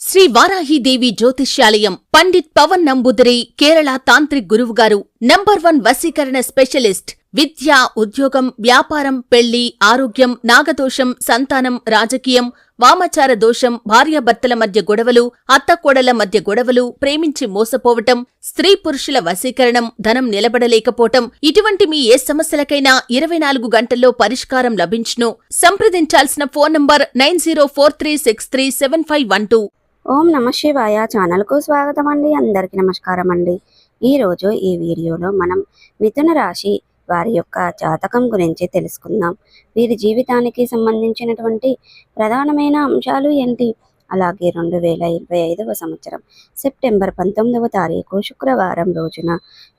శ్రీ వారాహిదేవి జ్యోతిష్యాలయం పండిత్ పవన్ నంబూదిరి కేరళ తాంత్రిక్ గురువుగారు నంబర్ 1 వశీకరణ స్పెషలిస్ట్. విద్య, ఉద్యోగం, వ్యాపారం, పెళ్లి, ఆరోగ్యం, నాగదోషం, సంతానం, రాజకీయం, వామాచార దోషం, భార్యాభర్తల మధ్య గొడవలు, అత్తకోడళ్ల మధ్య గొడవలు, ప్రేమించి మోసపోవటం, స్త్రీ పురుషుల వశీకరణం, ధనం నిలబడలేకపోవటం, ఇటువంటి మీ ఏ సమస్యలకైనా 24 గంటల్లో పరిష్కారం లభించును. సంప్రదించాల్సిన ఫోన్ నంబర్ 9043637512. ఓం నమ శివాయ ఛానల్కు స్వాగతం అండి. అందరికీ నమస్కారం అండి. ఈరోజు ఈ వీడియోలో మనం మిథున రాశి వారి యొక్క జాతకం గురించి తెలుసుకుందాం. వీరి జీవితానికి సంబంధించినటువంటి ప్రధానమైన అంశాలు ఏంటి, అలాగే 2025వ సంవత్సరం సెప్టెంబర్ 19వ తారీఖు శుక్రవారం రోజున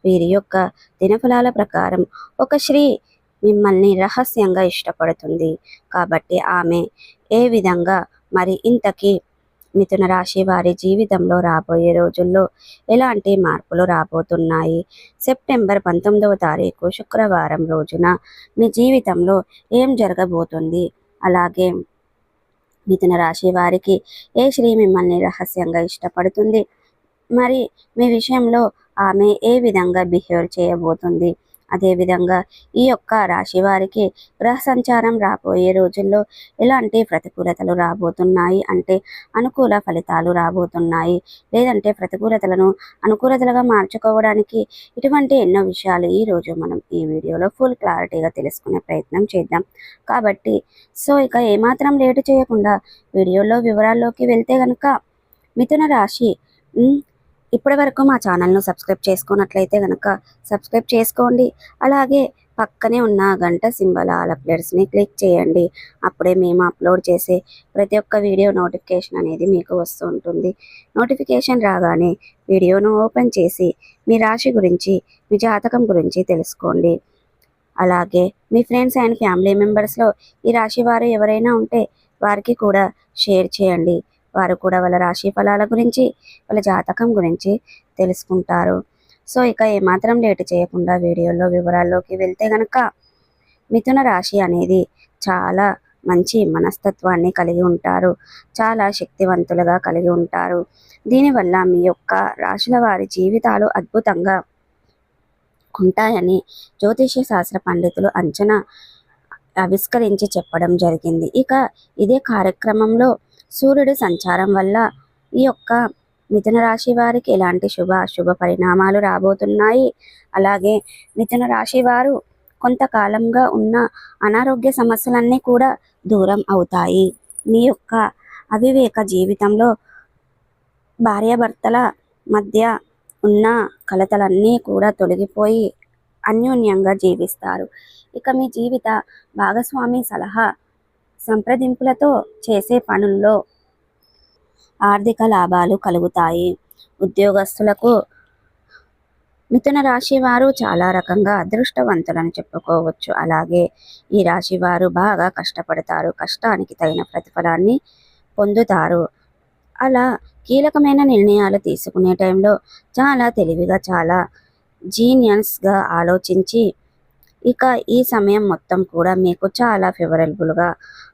వీరి యొక్క దినఫలాల ప్రకారం ఒక స్త్రీ మిమ్మల్ని రహస్యంగా ఇష్టపడుతుంది. కాబట్టి ఆమె ఏ విధంగా మరి ఇంతకీ మిథున రాశి వారి జీవితంలో రాబోయే రోజుల్లో ఎలాంటి మార్పులు రాబోతున్నాయి, సెప్టెంబర్ 19వ తారీఖు శుక్రవారం రోజున మీ జీవితంలో ఏం జరగబోతుంది, అలాగే మిథున రాశి వారికి ఏ స్త్రీ మిమ్మల్ని రహస్యంగా ఇష్టపడుతుంది, మరి మీ విషయంలో ఆమె ఏ విధంగా బిహేవ్ చేయబోతుంది, అదేవిధంగా ఈ యొక్క రాశి వారికి గ్రహ సంచారం రాబోయే రోజుల్లో ఎలాంటి ప్రతికూలతలు రాబోతున్నాయి, అంటే అనుకూల ఫలితాలు రాబోతున్నాయి, లేదంటే ప్రతికూలతలను అనుకూలతలుగా మార్చుకోవడానికి ఇటువంటి ఎన్నో విషయాలు ఈరోజు మనం ఈ వీడియోలో ఫుల్ క్లారిటీగా తెలుసుకునే ప్రయత్నం చేద్దాం. కాబట్టి ఇక ఏమాత్రం లేటు చేయకుండా వీడియోలో వివరాల్లోకి వెళ్తే కనుక, మిథున రాశి ఇప్పటి వరకు మా ఛానల్ను సబ్స్క్రైబ్ చేసుకున్నట్లయితే కనుక సబ్స్క్రైబ్ చేసుకోండి. అలాగే పక్కనే ఉన్న గంట సింబల్ ఆల్ అప్డేట్స్ని క్లిక్ చేయండి. అప్పుడే మేము అప్లోడ్ చేసే ప్రతి ఒక్క వీడియో నోటిఫికేషన్ అనేది మీకు వస్తూ ఉంటుంది. నోటిఫికేషన్ రాగానే వీడియోను ఓపెన్ చేసి మీ రాశి గురించి, మీ జాతకం గురించి తెలుసుకోండి. అలాగే మీ ఫ్రెండ్స్ అండ్ ఫ్యామిలీ మెంబర్స్లో ఈ రాశి వారు ఎవరైనా ఉంటే వారికి కూడా షేర్ చేయండి. వారు కూడా వాళ్ళ రాశి ఫలాల గురించి, వాళ్ళ జాతకం గురించి తెలుసుకుంటారు. ఇక ఏమాత్రం లేటు చేయకుండా వీడియోలో వివరాల్లోకి వెళ్తే కనుక, మిథున రాశి అనేది చాలా మంచి మనస్తత్వాన్ని కలిగి ఉంటారు, చాలా శక్తివంతులుగా కలిగి ఉంటారు. దీనివల్ల మీ యొక్క రాశుల వారి జీవితాలు అద్భుతంగా ఉంటాయని జ్యోతిష్య శాస్త్ర పండితులు అంచనా ఆవిష్కరించి చెప్పడం జరిగింది. ఇక ఇదే కార్యక్రమంలో సూర్యుడి సంచారం వల్ల ఈ యొక్క మిథున రాశి వారికి ఎలాంటి శుభ పరిణామాలు రాబోతున్నాయి, అలాగే మిథున రాశి వారు కొంతకాలంగా ఉన్న అనారోగ్య సమస్యలన్నీ కూడా దూరం అవుతాయి. మీ యొక్క అవివేక జీవితంలో భార్యాభర్తల మధ్య ఉన్న కలతలన్నీ కూడా తొలగిపోయి అన్యోన్యంగా జీవిస్తారు. ఇక మీ జీవిత భాగస్వామి సలహా సంప్రదింపులతో చేసే పనుల్లో ఆర్థిక లాభాలు కలుగుతాయి. ఉద్యోగస్తులకు మిథున రాశి వారు చాలా రకంగా అదృష్టవంతులని చెప్పుకోవచ్చు. అలాగే ఈ రాశి వారు బాగా కష్టపడతారు, కష్టానికి తగిన ప్రతిఫలాన్ని పొందుతారు. అలా కీలకమైన నిర్ణయాలు తీసుకునే టైంలో చాలా తెలివిగా, చాలా జీనియస్గా ఆలోచించి ఇక ఈ సమయం మొత్తం కూడా మీకు చాలా ఫేవరబుల్గా,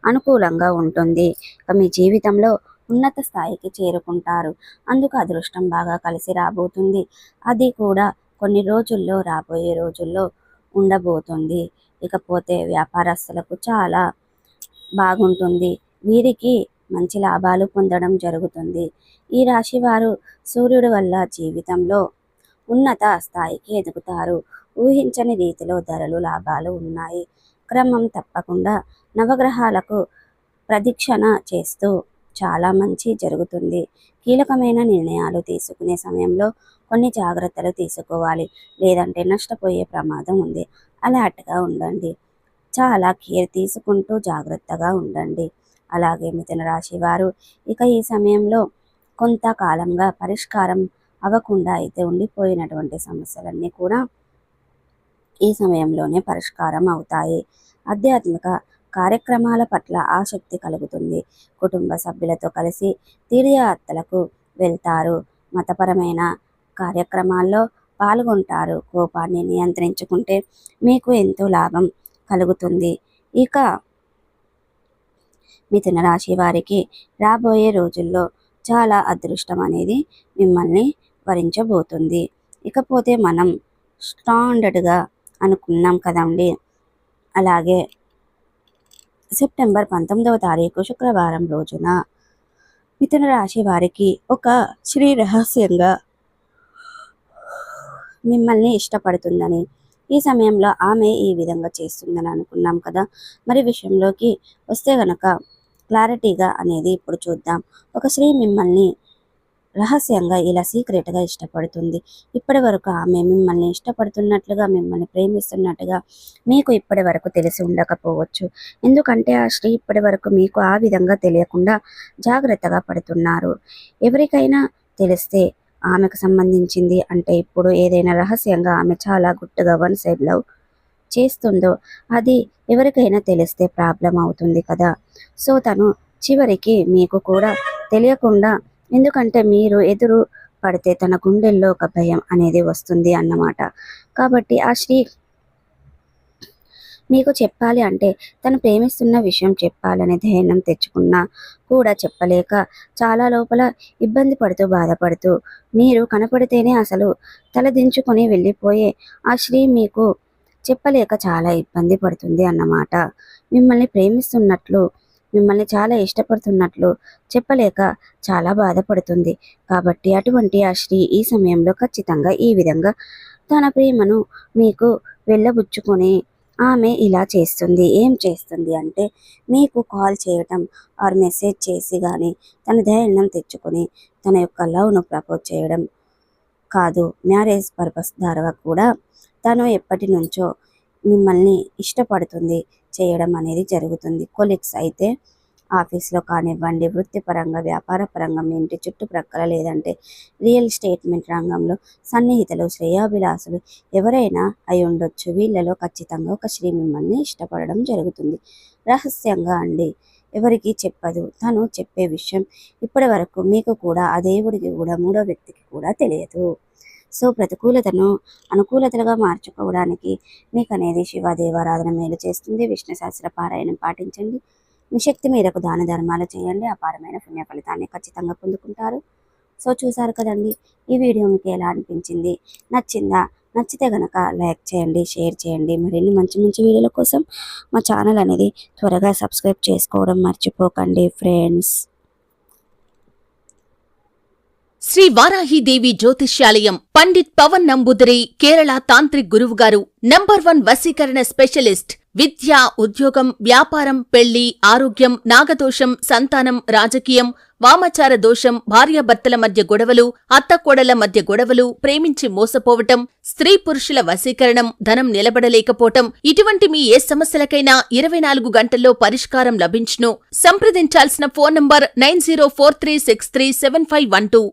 అనుకూలంగా ఉంటుంది. ఇక మీ జీవితంలో ఉన్నత స్థాయికి చేరుకుంటారు. అందుకు అదృష్టం బాగా కలిసి రాబోతుంది. అది కూడా కొన్ని రోజుల్లో, రాబోయే రోజుల్లో ఉండబోతుంది. ఇకపోతే వ్యాపారస్తులకు చాలా బాగుంటుంది. వీరికి మంచి లాభాలు పొందడం జరుగుతుంది. ఈ రాశి వారు సూర్యుడి వల్ల జీవితంలో ఉన్నత స్థాయికి ఎదుగుతారు. ఊహించని రీతిలో ధరలు, లాభాలు ఉన్నాయి. క్రమం తప్పకుండా నవగ్రహాలకు ప్రదక్షిణ చేస్తూ చాలా మంచి జరుగుతుంది. కీలకమైన నిర్ణయాలు తీసుకునే సమయంలో కొన్ని జాగ్రత్తలు తీసుకోవాలి, లేదంటే నష్టపోయే ప్రమాదం ఉంది. అలర్ట్గా ఉండండి, చాలా కేర్ తీసుకుంటూ జాగ్రత్తగా ఉండండి. అలాగే మిథున రాశి వారు ఇక ఈ సమయంలో కొంతకాలంగా పరిష్కారం అవ్వకుండా అయితే ఉండిపోయినటువంటి సమస్యలన్నీ కూడా ఈ సమయంలోనే పరిష్కారం అవుతాయి. ఆధ్యాత్మిక కార్యక్రమాల పట్ల ఆసక్తి కలుగుతుంది. కుటుంబ సభ్యులతో కలిసి తీర్థయాత్రలకు వెళ్తారు. మతపరమైన కార్యక్రమాల్లో పాల్గొంటారు. కోపాన్ని నియంత్రించుకుంటే మీకు ఎంతో లాభం కలుగుతుంది. ఇక మిథున రాశి వారికి రాబోయే రోజుల్లో చాలా అదృష్టం అనేది మిమ్మల్ని వరించబోతుంది. ఇకపోతే మనం స్టాండర్డ్గా అనుకున్నాం కదండి. అలాగే సెప్టెంబర్ 19వ తారీఖు శుక్రవారం రోజున మిథున రాశి వారికి ఒక స్త్రీ రహస్యంగా మిమ్మల్ని ఇష్టపడుతుందని, ఈ సమయంలో ఆమె ఈ విధంగా చేస్తుందని అనుకున్నాం కదా. మరి విషయంలోకి వస్తే గనక క్లారిటీగా అనేది ఇప్పుడు చూద్దాం. ఒక స్త్రీ మిమ్మల్ని రహస్యంగా ఇలా సీక్రెట్గా ఇష్టపడుతుంది. ఇప్పటి వరకు ఆమె మిమ్మల్ని ఇష్టపడుతున్నట్లుగా, మిమ్మల్ని ప్రేమిస్తున్నట్టుగా మీకు ఇప్పటి వరకు తెలిసి ఉండకపోవచ్చు. ఎందుకంటే ఆ స్త్రీ ఇప్పటి వరకు మీకు ఆ విధంగా తెలియకుండా జాగ్రత్తగా పడుతున్నారు. ఎవరికైనా తెలిస్తే ఆమెకు సంబంధించింది అంటే, ఇప్పుడు ఏదైనా రహస్యంగా ఆమె చాలా గుట్టుగా వన్ సైడ్ లవ్ చేస్తుందో అది ఎవరికైనా తెలిస్తే ప్రాబ్లం అవుతుంది కదా. సో తను చివరికి మీకు కూడా తెలియకుండా, ఎందుకంటే మీరు ఎదురు పడితే తన గుండెల్లో ఒక భయం అనేది వస్తుంది అన్నమాట. కాబట్టి ఆ స్త్రీ మీకు చెప్పాలి అంటే, తను ప్రేమిస్తున్న విషయం చెప్పాలనే ధైర్యం తెచ్చుకున్నా కూడా చెప్పలేక చాలా లోపల ఇబ్బంది పడుతూ బాధపడుతూ, మీరు కనపడితేనే అసలు తలదించుకొని వెళ్ళిపోయే ఆ స్త్రీ మీకు చెప్పలేక చాలా ఇబ్బంది పడుతుంది అన్నమాట. మిమ్మల్ని ప్రేమిస్తున్నట్లు, మిమ్మల్ని చాలా ఇష్టపడుతున్నట్లు చెప్పలేక చాలా బాధపడుతుంది. కాబట్టి అటువంటి ఆ స్త్రీ ఈ సమయంలో ఖచ్చితంగా ఈ విధంగా తన ప్రేమను మీకు వెళ్ళబుచ్చుకొని ఆమె ఇలా చేస్తుంది. ఏం చేస్తుంది అంటే, మీకు కాల్ చేయటం ఆర్ మెసేజ్ చేసి కానీ తన ధైర్యం తెచ్చుకొని తన యొక్క లవ్ను ప్రపోజ్ చేయడం కాదు, మ్యారేజ్ పర్పస్ ద్వారా కూడా తను ఎప్పటి నుంచో మిమ్మల్ని ఇష్టపడుతుంది చేయడం అనేది జరుగుతుంది. కొలీగ్స్ అయితే ఆఫీస్లో కానివ్వండి, వృత్తిపరంగా, వ్యాపార పరంగా, మీ ఇంటి చుట్టుప్రక్కల, లేదంటే రియల్ ఎస్టేట్మెంట్ రంగంలో సన్నిహితులు, శ్రేయోభిలాషులు ఎవరైనా అయి ఉండొచ్చు. వీళ్ళలో ఖచ్చితంగా ఒక స్త్రీ మిమ్మల్ని ఇష్టపడడం జరుగుతుంది. రహస్యంగా అండి, ఎవరికి చెప్పదు. తను చెప్పే విషయం ఇప్పటి వరకు మీకు కూడా, ఆ దేవుడికి కూడా, మూడో వ్యక్తికి కూడా తెలియదు. సో ప్రతికూలతను అనుకూలతలుగా మార్చుకోవడానికి మీకు అనేది శివదేవారాధన మేలు చేస్తుంది. విష్ణు సహస్ర పారాయణం పాటించండి. మీ శక్తి మేరకు దాన ధర్మాలు చేయండి. అపారమైన పుణ్య ఫలితాన్ని ఖచ్చితంగా పొందుకుంటారు. సో చూసారు కదండి, ఈ వీడియో మీకు ఎలా అనిపించింది? నచ్చిందా? నచ్చితే గనక లైక్ చేయండి, షేర్ చేయండి. మరిన్ని మంచి మంచి వీడియోల కోసం మా ఛానల్ అనేది త్వరగా సబ్స్క్రైబ్ చేసుకోవడం మర్చిపోకండి ఫ్రెండ్స్. శ్రీ వారాహిదేవి జ్యోతిష్యాలయం పండిట్ పవన్ నంబూదిరి కేరళ తాంత్రిక్ గురువుగారు నంబర్ 1 వశీకరణ స్పెషలిస్ట్. విద్య, ఉద్యోగం, వ్యాపారం, పెళ్లి, ఆరోగ్యం, నాగదోషం, సంతానం, రాజకీయం, వామాచార దోషం, భార్యాభర్తల మధ్య గొడవలు, అత్తకోడళ్ల మధ్య గొడవలు, ప్రేమించి మోసపోవటం, స్త్రీ పురుషుల వశీకరణం, ధనం నిలబడలేకపోవటం, ఇటువంటి మీ ఏ సమస్యలకైనా 24 గంటల్లో పరిష్కారం లభించును. సంప్రదించాల్సిన ఫోన్ నంబర్ 9043637512.